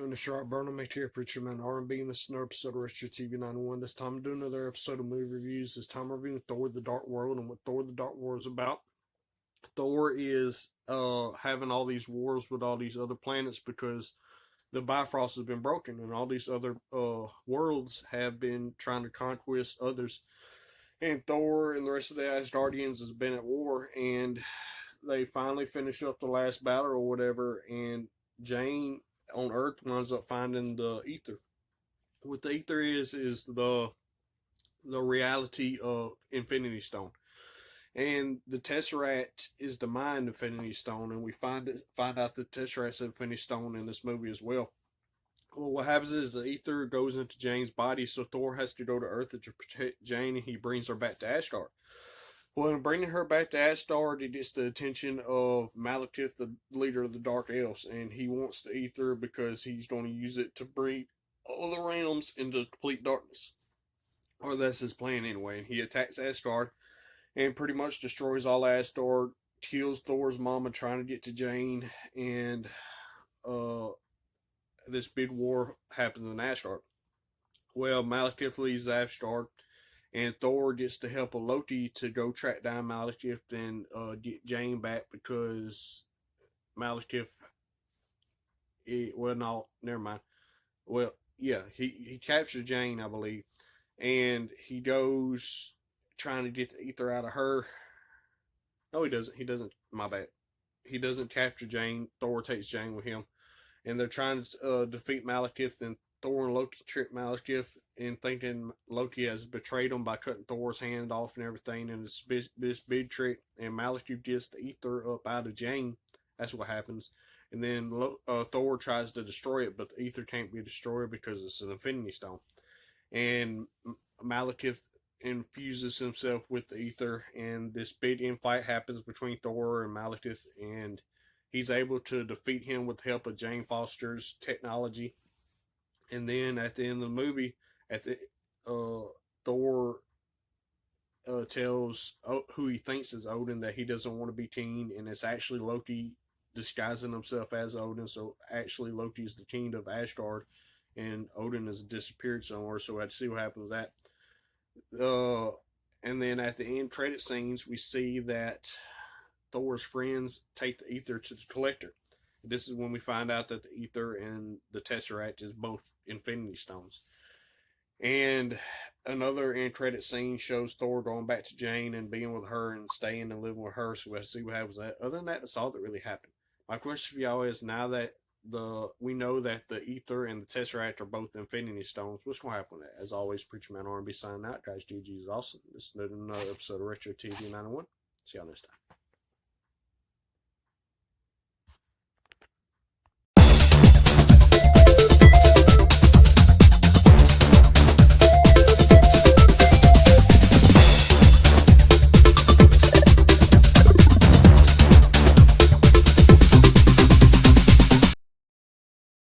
And it's right, Burnham here, Preacher Man R&B, and this is another episode of Retro TV 91. This time I'm doing another episode of movie reviews. This time I'm reviewing Thor the Dark World and what Thor the Dark World is about. Thor is having all these wars with all these other planets because the Bifrost has been broken and all these other worlds have been trying to conquest others. And Thor and the rest of the Asgardians has been at war, and they finally finish up the last battle or whatever, and Jane on Earth winds up finding the ether. What the ether is the reality of Infinity Stone, and the Tesseract is the mind Infinity Stone, and we find out the Tesseract's Infinity Stone in this movie as well. Well, what happens is the ether goes into Jane's body, so Thor has to go to Earth to protect Jane, and he brings her back to Asgard. Well, in bringing her back to Asgard, it gets the attention of Malekith, the leader of the Dark Elves, and he wants the ether because he's going to use it to bring all the realms into complete darkness. Or that's his plan anyway. And he attacks Asgard and pretty much destroys all Asgard, kills Thor's mama trying to get to Jane, and this big war happens in Asgard. Well, Malekith leaves Asgard, and Thor gets the help of Loki to go track down Malekith and get Jane back because Malekith. Well, no, never mind. Well, yeah, he captures Jane, I believe, and he goes trying to get the ether out of her. No, he doesn't. He doesn't. My bad. He doesn't capture Jane. Thor takes Jane with him, and they're trying to defeat Malekith. And Thor and Loki trick Malekith in thinking Loki has betrayed him by cutting Thor's hand off and everything, and it's this big trick. And Malekith gets the ether up out of Jane. That's what happens. And then Thor tries to destroy it, but the ether can't be destroyed because it's an Infinity Stone. And Malekith infuses himself with the ether, and this big infight happens between Thor and Malekith, and he's able to defeat him with the help of Jane Foster's technology. And then at the end of the movie, Thor tells who he thinks is Odin that he doesn't want to be king, and it's actually Loki disguising himself as Odin. So actually, Loki is the king of Asgard, and Odin has disappeared somewhere. So we had to see what happens with that. And then at the end credit scenes, we see that Thor's friends take the ether to the Collector. This is when we find out that the ether and the Tesseract is both Infinity Stones. And another end credit scene shows Thor going back to Jane and being with her and staying and living with her. So we'll see what happens with that. Other than that, that's all that really happened. My question for y'all is, now that we know that the ether and the Tesseract are both Infinity Stones, what's going to happen with that? As always, Preacher Man R&B signing out. Guys, GG is awesome. This is another episode of Retro TV 91. See y'all next time.